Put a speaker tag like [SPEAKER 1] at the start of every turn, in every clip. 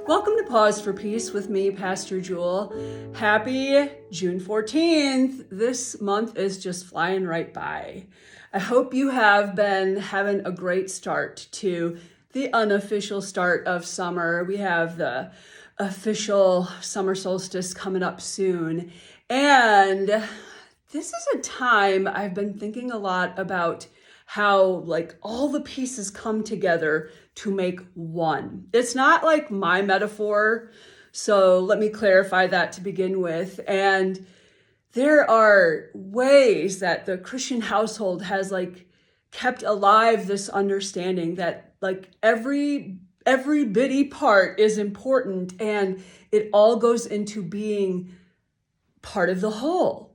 [SPEAKER 1] Welcome to Pause for Peace with me, Pastor Jule. Happy June 14th. This month is just flying right by. I hope you have been having a great start to the unofficial start of summer. We have the official summer solstice coming up soon. And this is a time I've been thinking a lot about how all the pieces come together to make one. It's not like my metaphor, so let me clarify that to begin with. And there are ways that the Christian household has kept alive this understanding that every bitty part is important and it all goes into being part of the whole.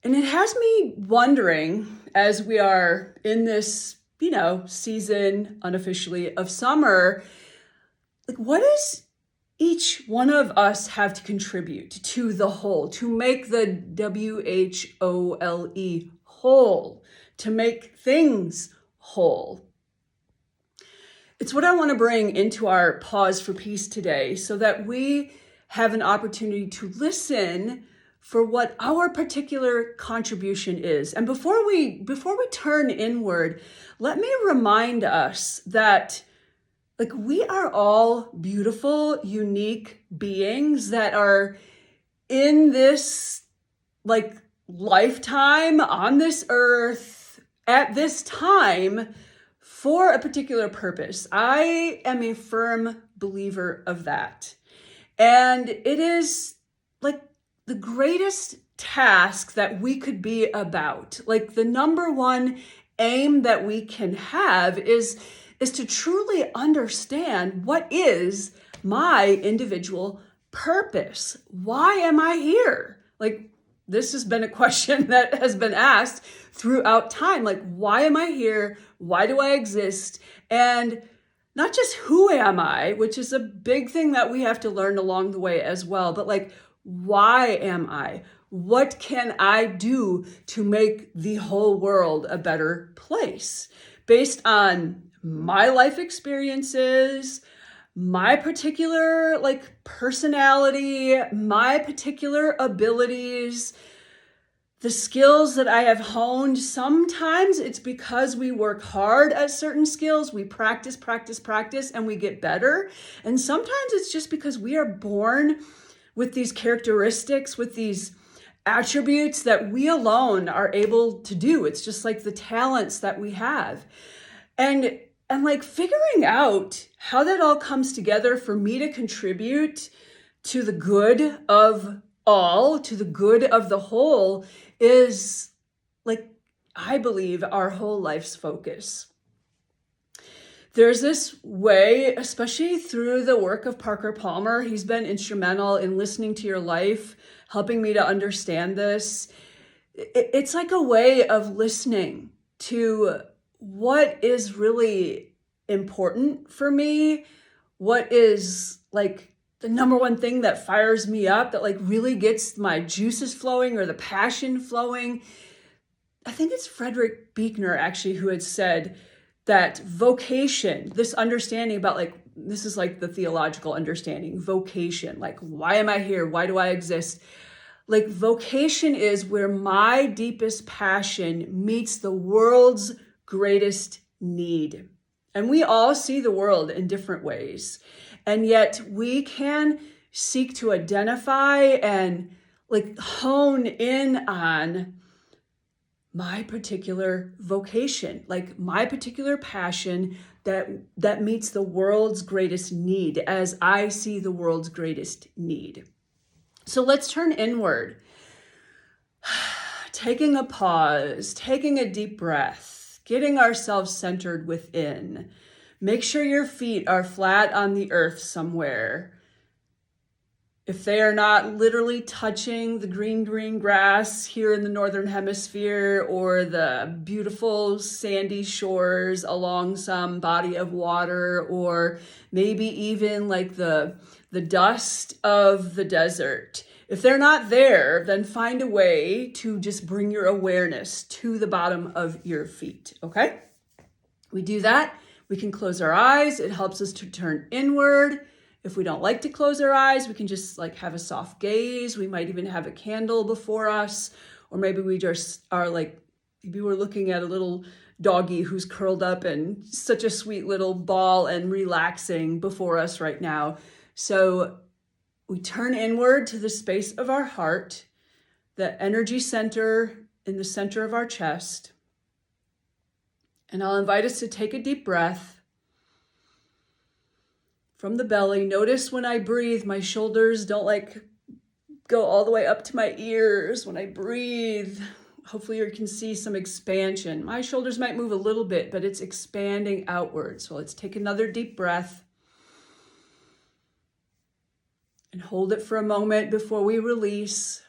[SPEAKER 1] And it has me wondering, as we are in this, season unofficially of summer, what does each one of us have to contribute to the whole, to make the WHOLE whole, to make things whole? It's what I want to bring into our Pause for Peace today so that we have an opportunity to listen for what our particular contribution is. And before we turn inward, let me remind us that we are all beautiful, unique beings that are in this lifetime on this earth at this time for a particular purpose. I am a firm believer of that. And it is the greatest task that we could be about. The number one aim that we can have is to truly understand what is my individual purpose. Why am I here? This has been a question that has been asked throughout time. Why am I here? Why do I exist? And not just who am I, which is a big thing that we have to learn along the way as well, but why am I? What can I do to make the whole world a better place based on my life experiences, my particular personality, my particular abilities, the skills that I have honed? Sometimes it's because we work hard at certain skills, we practice, and we get better. And sometimes it's just because we are born with these characteristics, with these attributes that we alone are able to do. It's just the talents that we have. And figuring out how that all comes together for me to contribute to the good of all, to the good of the whole, is I believe our whole life's focus. There's this way, especially through the work of Parker Palmer. He's been instrumental in listening to your life, helping me to understand this. It's a way of listening to what is really important for me, what is the number one thing that fires me up, that really gets my juices flowing or the passion flowing. I think it's Frederick Buechner actually who had said that vocation, this understanding about this is the theological understanding, vocation, why am I here? Why do I exist? Vocation is where my deepest passion meets the world's greatest need. And we all see the world in different ways. And yet we can seek to identify and hone in on my particular vocation, my particular passion that meets the world's greatest need as I see the world's greatest need. So let's turn inward, taking a pause, taking a deep breath, getting ourselves centered within. Make sure your feet are flat on the earth somewhere. If they are not literally touching the green grass here in the Northern Hemisphere or the beautiful sandy shores along some body of water, or maybe even the dust of the desert. If they're not there, then find a way to just bring your awareness to the bottom of your feet, okay? We do that We can close our eyes. It helps us to turn inward. If we don't like to close our eyes, we can just like have a soft gaze. We might even have a candle before us, or maybe we just are like, maybe we're looking at a little doggy who's curled up in such a sweet little ball and relaxing before us right now. So we turn inward to the space of our heart, the energy center in the center of our chest. And I'll invite us to take a deep breath from the belly. Notice when I breathe, my shoulders don't like go all the way up to my ears. When I breathe, hopefully you can see some expansion. My shoulders might move a little bit, but it's expanding outwards. So let's take another deep breath and hold it for a moment before we release.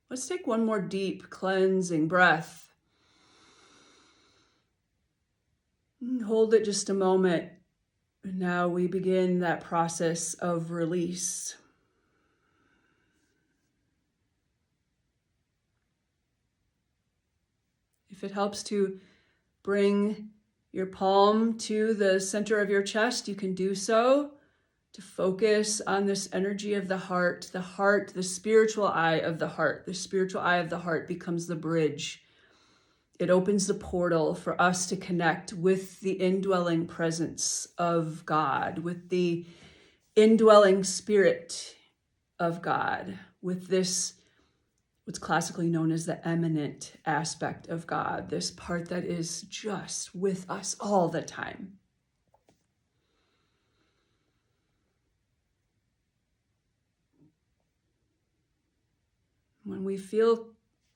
[SPEAKER 1] Let's take one more deep cleansing breath. Hold it just a moment. And now we begin that process of release. If it helps to bring your palm to the center of your chest, you can do so to focus on this energy of the heart, the spiritual eye of the heart. The spiritual eye of the heart becomes the bridge. It opens the portal for us to connect with the indwelling presence of God, with the indwelling spirit of God, with this, what's classically known as the eminent aspect of God, this part that is just with us all the time. When we feel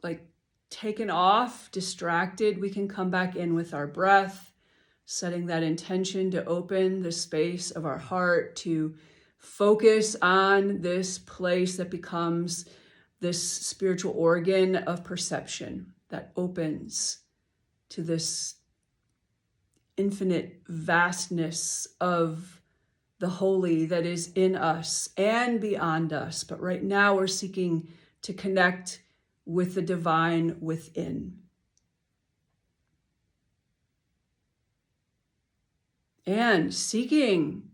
[SPEAKER 1] like taken off, distracted, we can come back in with our breath, setting that intention to open the space of our heart, to focus on this place that becomes this spiritual organ of perception that opens to this infinite vastness of the holy that is in us and beyond us. But right now we're seeking to connect with the divine within. And seeking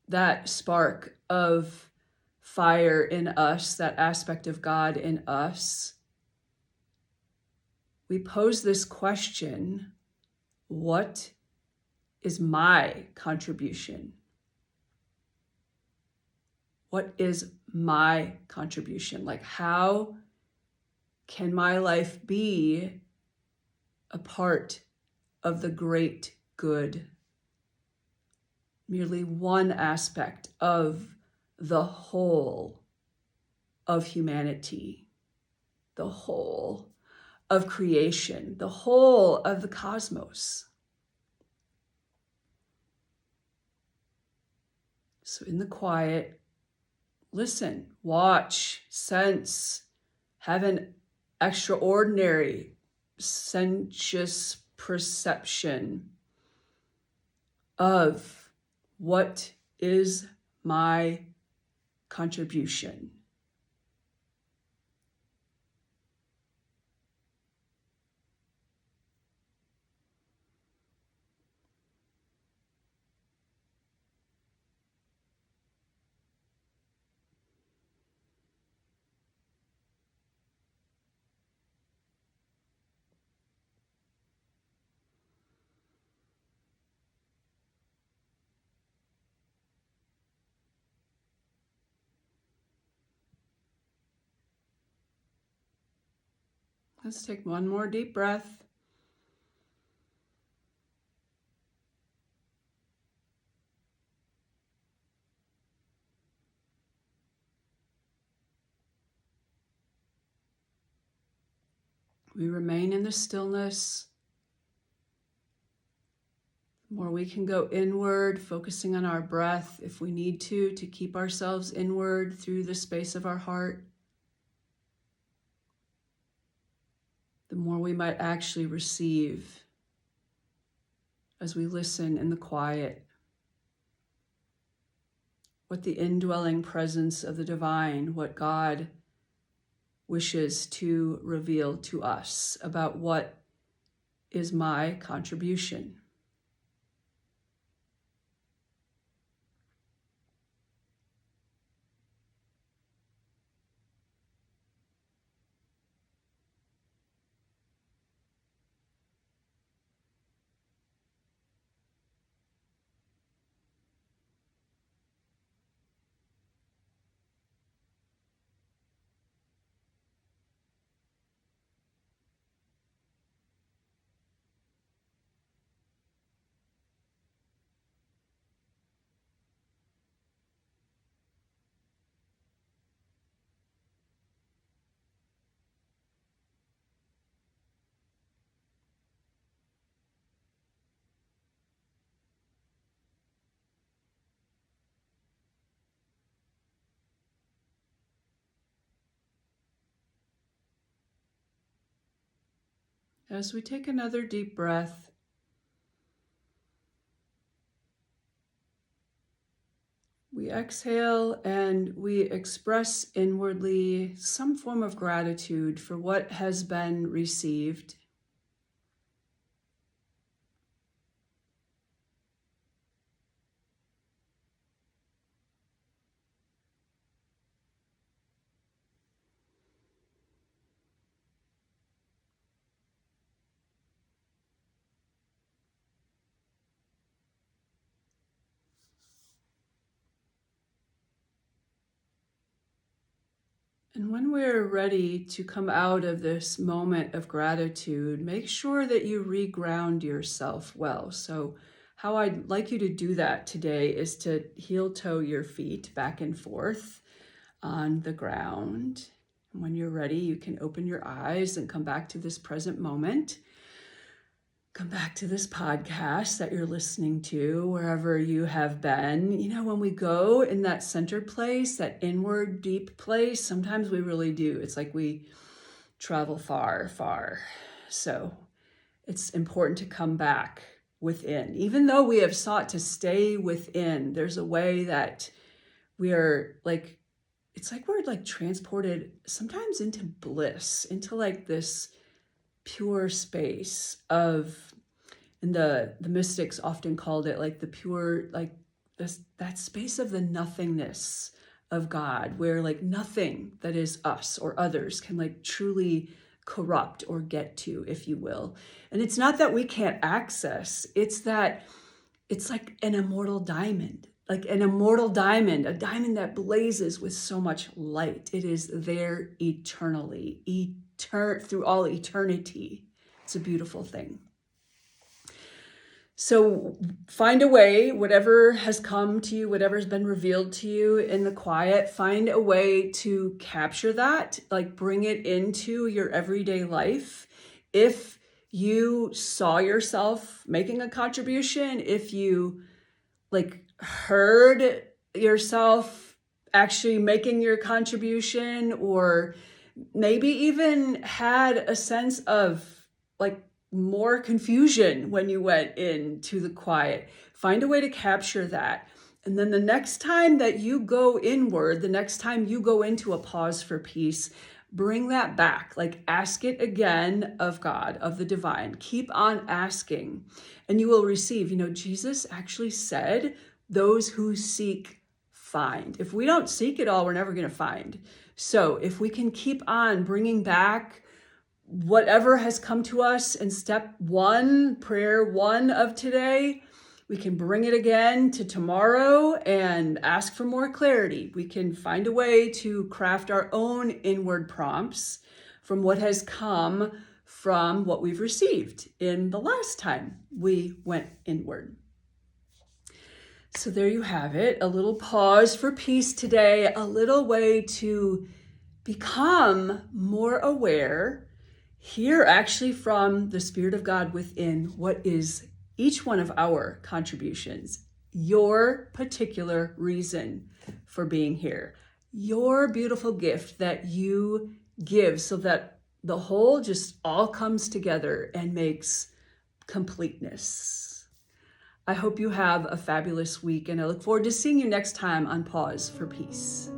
[SPEAKER 1] that spark of fire in us, that aspect of God in us, we pose this question: what is my contribution? What is my contribution? Like, how can my life be a part of the great good? Merely one aspect of the whole of humanity, the whole of creation, the whole of the cosmos. So in the quiet, listen, watch, sense, have an extraordinary sensuous perception of what is my contribution. Let's take one more deep breath. We remain in the stillness. The more we can go inward, focusing on our breath if we need to keep ourselves inward through the space of our heart, the more we might actually receive as we listen in the quiet what the indwelling presence of the divine, what God wishes to reveal to us about what is my contribution. As we take another deep breath, we exhale and we express inwardly some form of gratitude for what has been received. And when we're ready to come out of this moment of gratitude, make sure that you reground yourself well. So how I'd like you to do that today is to heel toe your feet back and forth on the ground. And when you're ready, you can open your eyes and come back to this present moment. Come back to this podcast that you're listening to, wherever you have been. You know, when we go in that center place, that inward deep place, sometimes we really do. It's like we travel far, far. So it's important to come back within. Even though we have sought to stay within, there's a way that we are like, it's like we're like transported sometimes into bliss, into like this pure space of, and the mystics often called it like the pure, like this, that space of the nothingness of God, where like nothing that is us or others can like truly corrupt or get to, if you will. And it's not that we can't access, it's that it's like an immortal diamond, like an immortal diamond, a diamond that blazes with so much light. It is there eternally, through all eternity. It's a beautiful thing. So find a way, whatever has come to you, whatever's been revealed to you in the quiet, find a way to capture that, like bring it into your everyday life. If you saw yourself making a contribution, if you like heard yourself actually making your contribution, or maybe even had a sense of like more confusion when you went into the quiet, find a way to capture that. And then the next time that you go inward, the next time you go into a pause for peace, bring that back, like ask it again of God, of the divine. Keep on asking and you will receive. You know, Jesus actually said, those who seek find. If we don't seek it all, we're never going to find. So if we can keep on bringing back whatever has come to us in step one, prayer one of today, we can bring it again to tomorrow and ask for more clarity. We can find a way to craft our own inward prompts from what has come from what we've received in the last time we went inward. So there you have it, a little pause for peace today, a little way to become more aware, hear actually from the Spirit of God within what is each one of our contributions, your particular reason for being here, your beautiful gift that you give so that the whole just all comes together and makes completeness. I hope you have a fabulous week, and I look forward to seeing you next time on Pause for Peace.